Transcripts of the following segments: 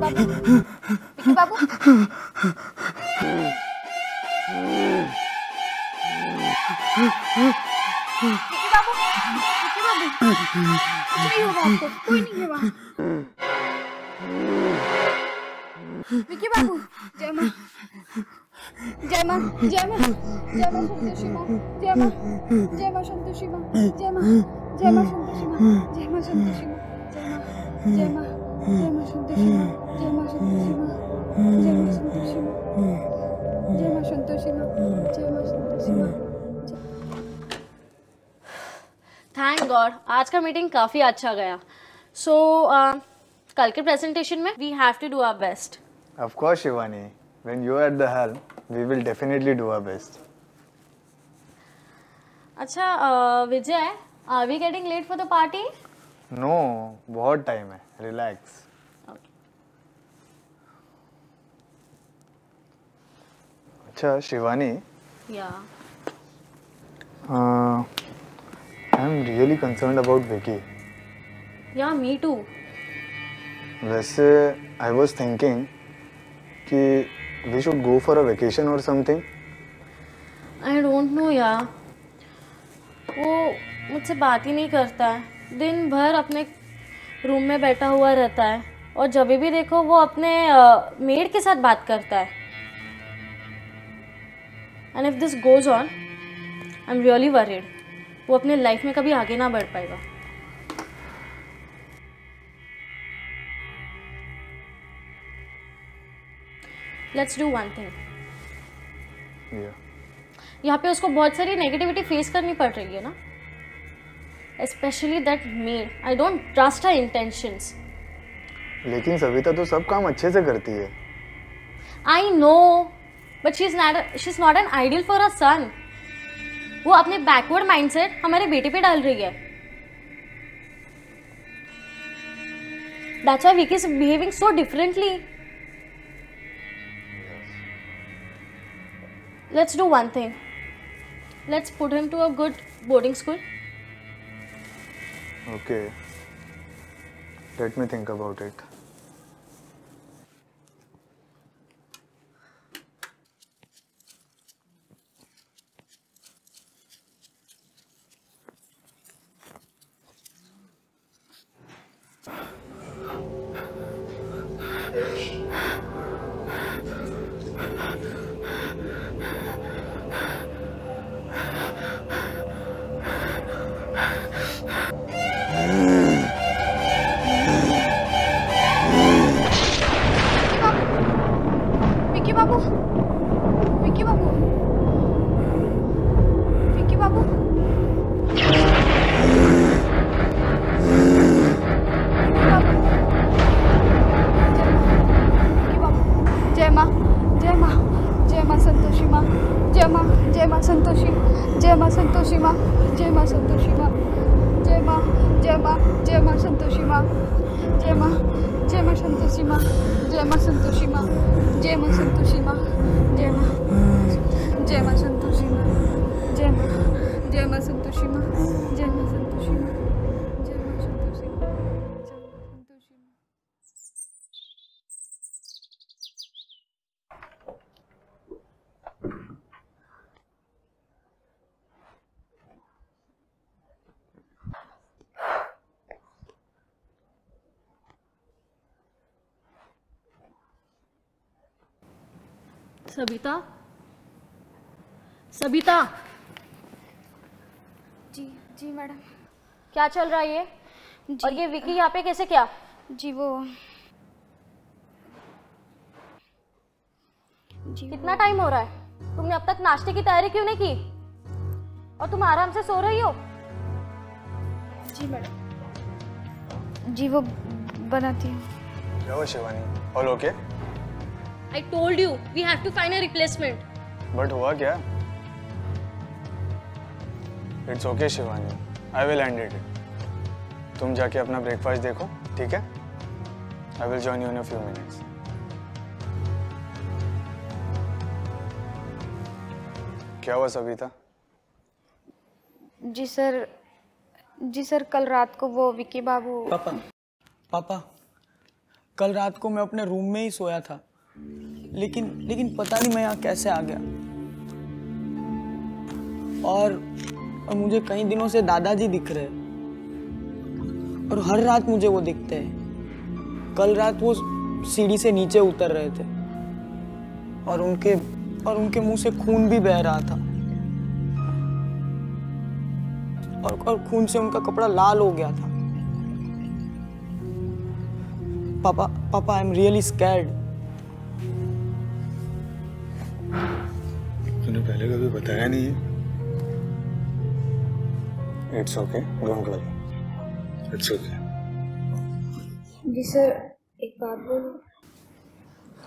बाबू, विकी बाबू। विकी बाबू, विकी बाबू, कुछ नहीं होगा आपको, कोई नहीं है वहाँ। विकी बाबू, जय माँ, जय माँ, जय माँ, जय माँ संतोषी माँ, जय माँ, जय माँ संतोषी माँ, जय माँ, जय माँ संतोषी माँ, जय माँ संतोषी माँ, जय माँ, जय माँ, जय माँ संतोषी माँ, जय माँ संतोषी माँ, जय माँ संतोषी माँ, जय माँ संतोषी माँ, जय माँ संतोषी माँ। थैंक गॉड आज का मीटिंग काफ़ी अच्छा गया। सो कल के प्रेजेंटेशन में we have to do our best. Of course, Shivani. When you are at the helm, we will definitely do our best. अच्छा Vijay, are we getting late for the party? No, बहुत time है. Relax. अच्छा Shivani. Yeah. I am really concerned about Vicky. Yeah, me too. वैसे I was thinking कि we should go for a vacation or something. I don't know यार, वो मुझसे बात ही नहीं करता है, दिन भर अपने रूम में बैठा हुआ रहता है और जब भी देखो वो अपने मेड के साथ बात करता है। And if this goes on I am really worried, वो अपने लाइफ में कभी आगे ना बढ़ पाएगा। Let's do one thing. यहाँ पे उसको बहुत सारी नेगेटिविटी फेस करनी पड़ रही है ना, specially that maid. I don't trust her intentions. लेकिन सविता तो सब काम अच्छे से करती है। I know, but she is not an ideal for a son. वो अपने बैकवर्ड माइंडसेट हमारे बेटे पे डाल रही है। That's why Vicky is behaving so differently. Let's do one thing. Let's put him to a good boarding school. Okay. Let me think about it. Vicky बाबू, विकी बाबू, विकी बाबू, जय माँ, जय माँ, जय माँ संतोषी माँ, जय माँ, जय माँ संतोषी, जय माँ संतोषी माँ, जय माँ संतोषी माँ, जय माँ, जय माँ, जय माँ संतोषी माँ, जय माँ, जय माँ संतोषी माँ, जय माँ संतोषी माँ, जय माँ संतोषी माँ, जय माँ, जय माँ संतोषी माँ, जय माँ, जय माँ संतोषी माँ, जय माँ संतोषी माँ, जय माँ संतोषी माँ, जय माँ संतोषी माँ। सबिता, सबिता। जी जी मैडम। क्या चल रहा है ये? और ये विकी यहाँ पे कैसे क्या? जी वो कितना टाइम हो रहा है? तुमने अब तक नाश्ते की तैयारी क्यों नहीं की? और तुम आराम से सो रही हो? जी मैडम। जी वो बनाती हूँ। क्या हुआ Shivani? All okay? I told you we have to find a replacement. But हुआ क्या? It's okay Shivani. I will handle it. तुम जाके अपना ब्रेकफास्ट देखो, ठीक है? I will join you in a few minutes. क्या हुआ सविता? जी सर कल रात को वो विकी बाबू। पापा, पापा, कल रात को मैं अपने रूम में ही सोया था, लेकिन पता नहीं मैं यहाँ कैसे आ गया। और मुझे कई दिनों से दादाजी दिख रहे हैं और हर रात मुझे वो दिखते हैं। कल रात वो सीढ़ी से नीचे उतर रहे थे और उनके मुंह से खून भी बह रहा था और खून से उनका कपड़ा लाल हो गया था। पापा, आई एम रियली स्कैर्ड। तूने पहले कभी बताया नहीं है? It's okay, don't worry, it's okay. जी सर, एक बात बोलूं?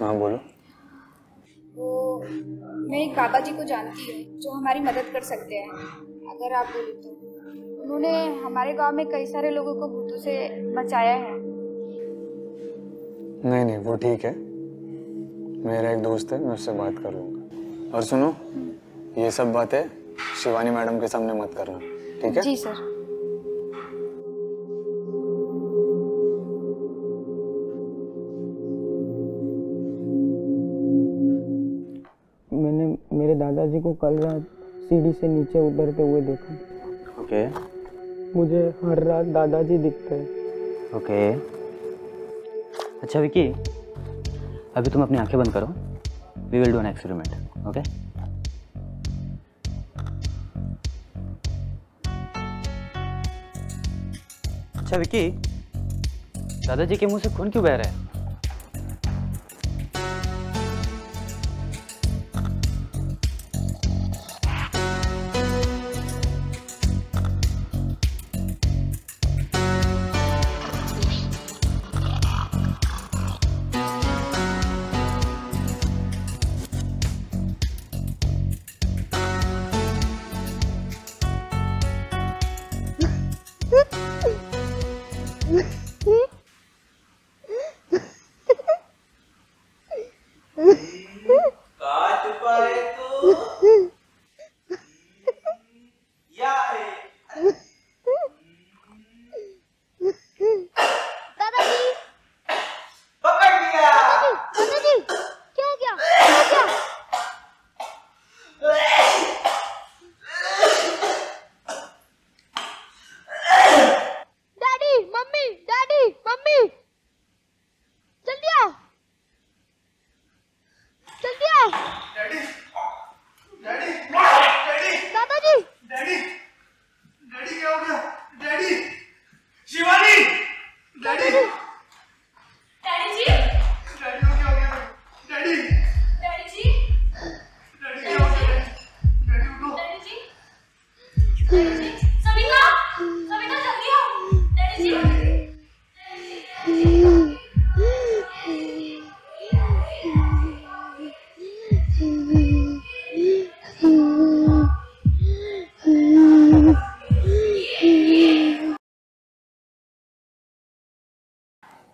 हाँ बोलो। वो मैं एक बाबा जी को जानती हूँ जो हमारी मदद कर सकते हैं, अगर आप बोले तो। उन्होंने हमारे गांव में कई सारे लोगों को भूतों से बचाया है। नहीं, वो ठीक है। मेरा एक दोस्त है, मैं उससे बात कर लूँगा। और सुनो, ये सब बातें शिवानी मैडम के सामने मत करना, ठीक है? जी सर। मैंने मेरे दादाजी को कल रात सीढ़ी से नीचे उतरते हुए देखा। ओके। मुझे हर रात दादाजी दिखते हैं। ओके। अच्छा विकी, अभी तुम अपनी आंखें बंद करो। We will do an experiment, okay? अच्छा विकी, दादाजी के मुंह से खून क्यों बह रहा है?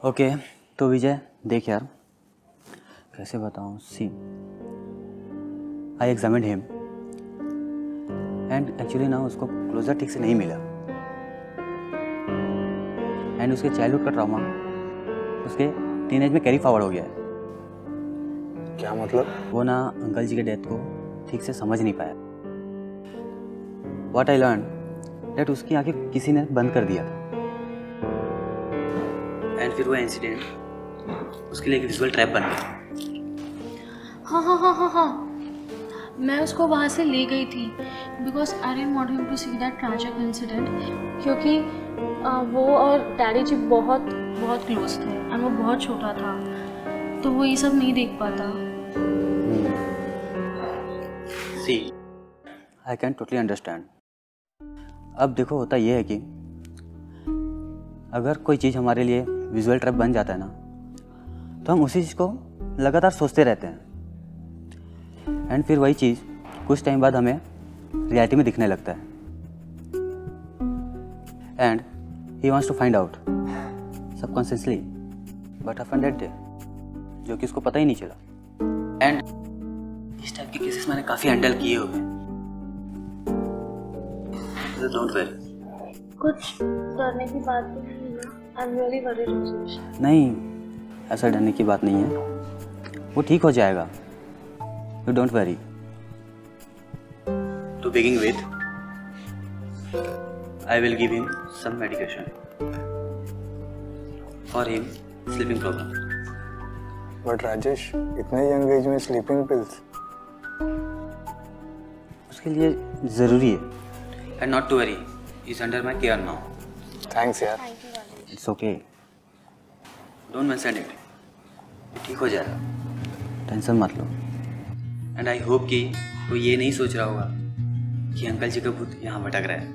ओके, तो विजय देख यार, कैसे बताऊँ? सी, आई एग्जामिन्ड हिम एंड एक्चुअली ना उसको क्लोजर ठीक से नहीं मिला एंड उसके चाइल्डहुड का ट्रॉमा उसके टीनेज में कैरी फॉरवर्ड हो गया है। क्या मतलब? वो ना अंकल जी के डेथ को ठीक से समझ नहीं पाया। व्हाट आई लर्न दैट उसकी आंखें किसी ने बंद कर दिया था एंड फिर वो इंसिडेंट उसके लिए एक विजुअल ट्रैप बन गया। हाँ, मैं उसको वहाँ से ले गई थी because I didn't want him to see that tragic incident, क्योंकि वो और डैडी जी बहुत बहुत क्लोज थे एंड वो बहुत छोटा था, तो वो ये सब नहीं देख पाता। सी, आई कैन टोटली अंडरस्टैंड। अब देखो, होता ये है कि अगर कोई चीज़ हमारे लिए विजुअल ट्रैप बन जाता है ना, तो हम उसी चीज़ को लगातार सोचते रहते हैं एंड फिर वही चीज़ कुछ टाइम बाद हमें रियलिटी में दिखने लगता है and he wants to find out subconsciously but happened that day, जो कि उसको पता ही नहीं चला। एंड इस टाइप के केसेस मैंने काफ़ी हैंडल किए हुए हैं। डोंट वरी, कुछ डरने की बात भी नहीं है ना। I am really worried. नहीं, ऐसा डरने की बात नहीं है, वो ठीक हो जाएगा। You don't worry. To begin with, I will give him some medication for him sleeping problem. But Rajesh, इतने यंग एज में स्लीपिंग पिल्स? उसके लिए ज़रूरी है। And not to worry, he is under my care now. Thanks यार। It's okay, don't mention it, ठीक हो जाएगा, टेंशन मत लो। एंड आई होप कि वो ये नहीं सोच रहा होगा कि अंकल जी का भूत यहाँ भटक रहा है।